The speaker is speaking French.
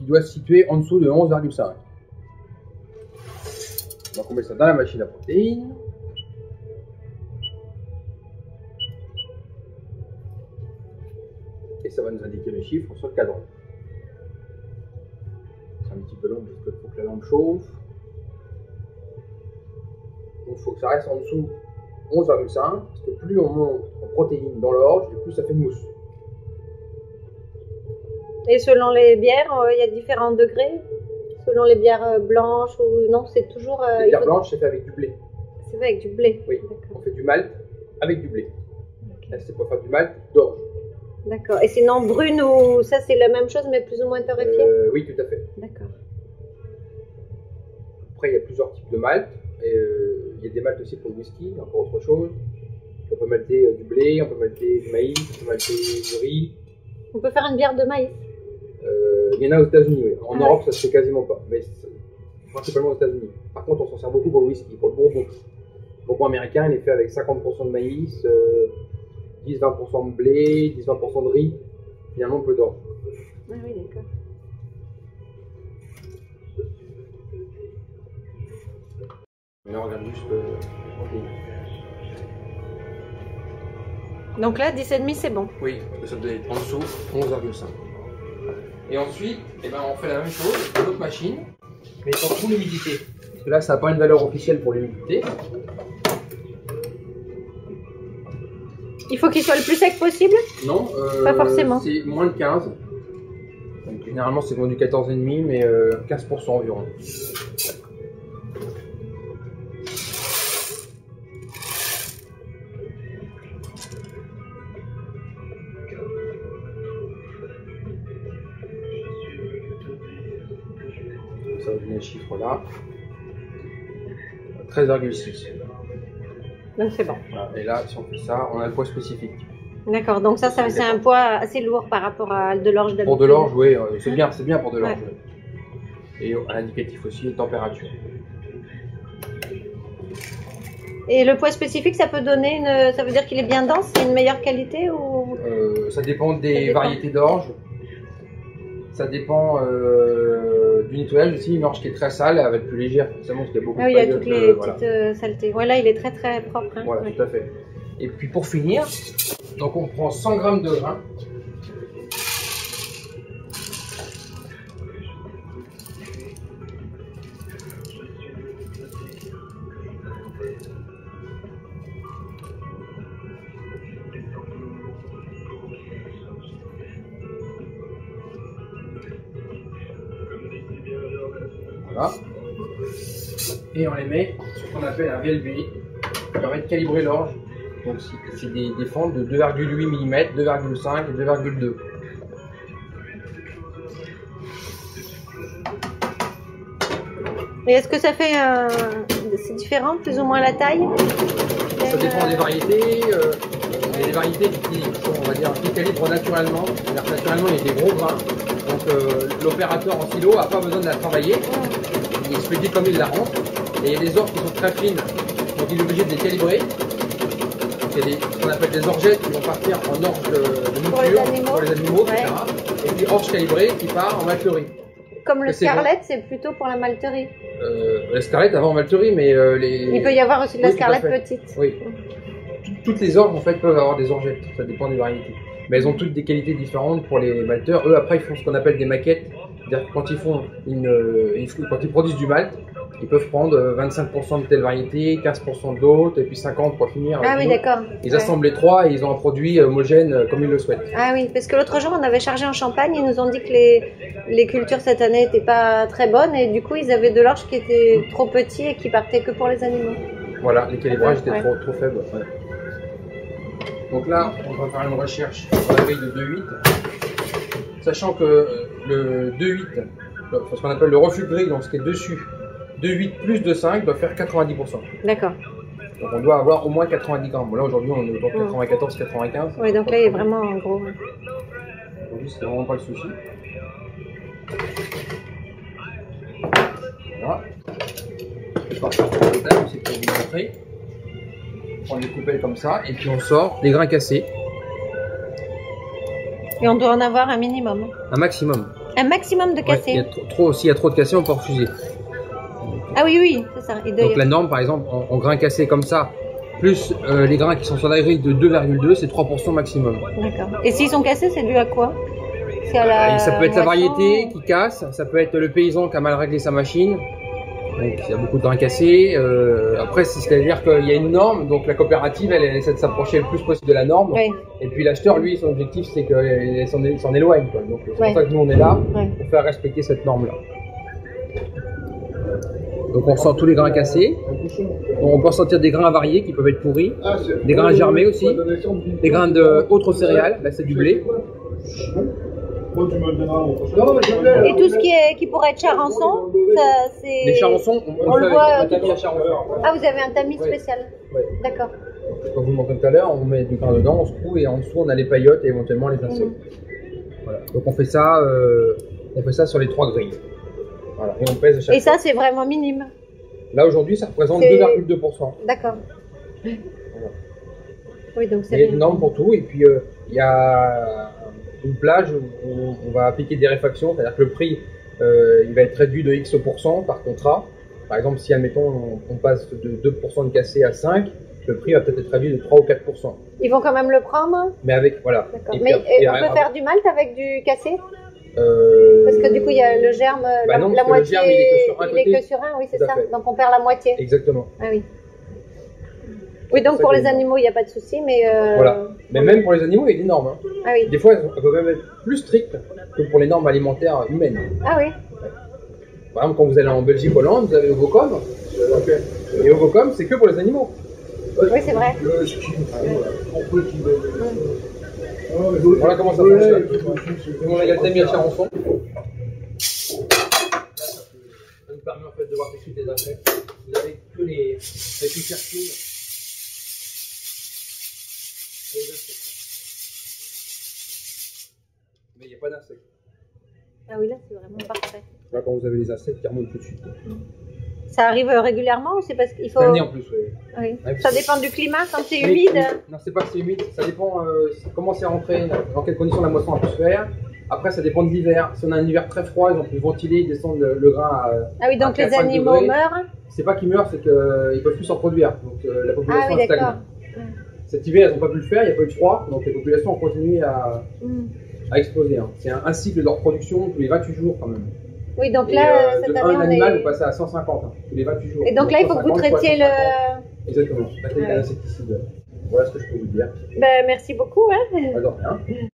qui doit se situer en dessous de 11,5. Donc on met ça dans la machine à protéines. Et ça va nous indiquer les chiffres sur le cadran. C'est un petit peu long parce qu'il faut que la lampe chauffe. Donc il faut que ça reste en dessous 11,5 parce que plus on monte en protéines dans l'orge et plus ça fait de mousse. Et selon les bières, il y a différents degrés? Selon les bières blanches ou non, c'est toujours... les bières blanches, c'est fait avec du blé. C'est fait avec du blé? Oui, on fait du malt avec du blé. Okay. Là, c'est pour faire du malt d'orge. D'accord. Et sinon, brune ou ça, c'est la même chose, mais plus ou moins torréfiée? Oui, tout à fait. D'accord. Après, il y a plusieurs types de malt. Il y a des malts aussi pour le whisky, encore autre chose. On peut malter du blé, on peut malter du maïs, on peut malter du riz. On peut faire une bière de maïs? Il y en a aux États-Unis, oui. En Europe, ça se fait quasiment pas, mais principalement aux États-Unis. Par contre, on s'en sert beaucoup pour le whisky, pour le bourbon. Le bourbon américain, il est fait avec 50% de maïs, 10-20% de blé, 10-20% de riz, finalement peu d'orge. Ah oui, d'accord. Mais on regarde juste Donc là, 10,5 c'est bon? Oui, parce que ça doit être en dessous 11,5. Et ensuite, eh ben, on fait la même chose dans l'autre machine, mais pour l'humidité. Parce que là, ça n'a pas une valeur officielle pour l'humidité. Il faut qu'il soit le plus sec possible? Non, pas forcément. C'est moins de 15. Donc, généralement, c'est vendu 14,5, mais 15% environ. Ça va donner le chiffre là. 13,6. Donc c'est bon. Voilà. Et là, si on fait ça, on a le poids spécifique. D'accord, donc ça c'est un poids assez lourd par rapport à de l'orge d'habitude. Pour de l'orge, oui, c'est bien pour de l'orge. Ouais. Et à l'indicatif aussi, température. Et le poids spécifique, ça peut donner une... Ça veut dire qu'il est bien dense, c'est une meilleure qualité ou... Ça dépend des variétés d'orge. Ça dépend du nettoyage aussi. Une orge qui est très sale, elle va être plus légère, forcément, parce qu'il y a beaucoup de paillotes. Il y a toutes les voilà. petites saletés. Voilà, il est très très propre. Hein. Voilà, tout à fait. Et puis pour finir, donc on prend 100 g de grains. Voilà. Et on les met sur ce qu'on appelle un VLB qui permet de calibrer l'orge. Donc c'est des fentes de 2,8 mm, 2,5 et 2,2. Et est-ce que ça fait... c'est différent, plus ou moins la taille? Ça dépend des variétés. Il y a des variétés qui sont, on va dire, qui calibrent naturellement. Naturellement, il y a des gros grains. Donc l'opérateur en silo n'a pas besoin de la travailler. Il se dit comme il la rentre. Et il y a des orges qui sont très fines, donc il est obligé de les calibrer. Il y a ce qu'on appelle des orgettes qui vont partir en orge de mouture pour les animaux, etc. Et puis orge calibrée qui part en malterie. Comme le scarlett, c'est plutôt pour la malterie. Le scarlett avant en malterie, mais il peut y avoir aussi de la scarlett petite. Oui. Toutes les orges en fait peuvent avoir des orgettes, ça dépend des variétés. Mais elles ont toutes des qualités différentes pour les malteurs. Eux après ils font ce qu'on appelle des maquettes. C'est-à-dire que quand ils font quand ils produisent du malt, ils peuvent prendre 25% de telle variété, 15% d'autres, et puis 50% pour finir. Ah oui, d'accord. Ils assemblent les trois et ils ont un produit homogène comme ils le souhaitent. Ah oui, parce que l'autre jour, on avait chargé en Champagne, ils nous ont dit que les cultures cette année n'étaient pas très bonnes, et du coup, ils avaient de l'orge qui était trop petit et qui partait que pour les animaux. Voilà, les calibrages étaient trop faibles. Ouais. Donc là, on va faire une recherche sur la grille de 2,8, sachant que le 2,8, ce qu'on appelle le refus grille, donc ce qui est dessus, 2,8 plus 2,5 doit faire 90%. D'accord. Donc on doit avoir au moins 90 grammes. Bon, là aujourd'hui on est autour de 94-95. Oui, donc là il est vraiment gros. Aujourd'hui c'est vraiment pas le souci. Voilà. Je vais partir sur le table, c'est pour vous montrer. On prend des coupelles comme ça et puis on sort les grains cassés. Et on doit en avoir un minimum. Un maximum. Un maximum de Ouais, cassés. s'il y a trop de cassés, on peut refuser. Ah oui, oui, c'est ça. Donc la norme, par exemple, en grains cassés comme ça, plus les grains qui sont sur la grille de 2,2, c'est 3% maximum. D'accord. Et s'ils sont cassés, c'est dû à quoi? C'est à la Ça peut être la moisson variété qui casse, ça peut être le paysan qui a mal réglé sa machine. Donc il y a beaucoup de grains cassés. Après, c'est-à-dire qu'il y a une norme, donc la coopérative, elle essaie de s'approcher le plus possible de la norme. Oui. Et puis l'acheteur, lui, son objectif, c'est qu'il s'en éloigne, quoi. Donc c'est pour ça que nous, on est là pour faire respecter cette norme-là. Donc on ressent tous les grains cassés. On peut ressentir des grains avariés qui peuvent être pourris, des grains germés aussi, des grains d'autres céréales, là c'est du blé. Et tout ce qui pourrait être charançon, ça c'est... Les charançons, on le le fait voit avec un tamis à charançon. Ah, vous avez un tamis spécial. Ouais. D'accord. Comme vous le montrez tout à l'heure, on met du grain dedans, on se coud et en dessous on a les paillotes et éventuellement les insectes. Voilà. Donc on fait ça sur les 3 grilles. Voilà. Et on pèse à chaque Et ça c'est vraiment minime. Là aujourd'hui ça représente C'est- 2,2%. D'accord. Voilà. Oui, donc Il c'est y a bien. une norme pour tout et puis il y a une plage où on va appliquer des réfactions, c'est-à-dire que le prix il va être réduit de X% par contrat. Par exemple, si admettons on passe de 2% de cassé à 5, le prix va peut-être être réduit de 3 ou 4%. Ils vont quand même le prendre. Mais avec, voilà. D'accord. Et Mais puis, on peut faire du malt avec du cassé? euh, Parce que du coup, il y a le germe, Bah non, la parce que le moitié, germe, il est que sur un il est côté. que sur un, oui, c'est Tout à ça. fait. Donc on perd la moitié. Exactement. Ah oui. Oui, donc Ça, pour c'est les énorme. animaux, il n'y a pas de souci, mais... Voilà. Mais même pour les animaux, il y a des normes. Hein. Ah oui. Des fois, elles peuvent même être plus strictes que pour les normes alimentaires humaines. Ah oui. Par exemple, quand vous allez en Belgique, Hollande, vous avez Ovocom. Et Ovocom, c'est que pour les animaux. Oui, c'est vrai. Voilà comment ça fonctionne. Et on a le tamis à charançon. Ça nous permet en fait de voir tout de suite les insectes. Vous avez que les circuits et les insectes. Mais il n'y a pas d'insectes. Ah oui, là, c'est vraiment parfait. Là, quand vous avez les insectes qui remontent tout de suite. Ça arrive régulièrement ou c'est parce qu'il faut... Cette année en plus, oui. Oui. Ouais, Ça dépend du climat, quand c'est humide. Non, c'est pas que c'est humide, ça dépend comment c'est rentré, dans quelles conditions la moisson a pu se faire. Après, ça dépend de l'hiver. Si on a un hiver très froid, ils ont pu ventiler, descendre le grain à. Ah oui, donc à les 4-5 animaux degrés. meurent. C'est pas qu'ils meurent, c'est qu'ils ne peuvent plus s'en produire. Donc la Ah population oui, stagne. d'accord. Cet hiver, elles n'ont pas pu le faire, il n'y a pas eu de froid, donc les populations ont continué à Mm. exploser. Hein. C'est un cycle de leur production tous les 28 jours quand même. Oui, donc Et, là, de cette un année, on animal, est... vous passez à 150, hein, tous les 28 jours. Et donc là, il faut que vous 150 fois traitiez 150. le... Exactement, avec un insecticide. Voilà ce que je peux vous dire. Ben, merci beaucoup. Hein. Pas de rien.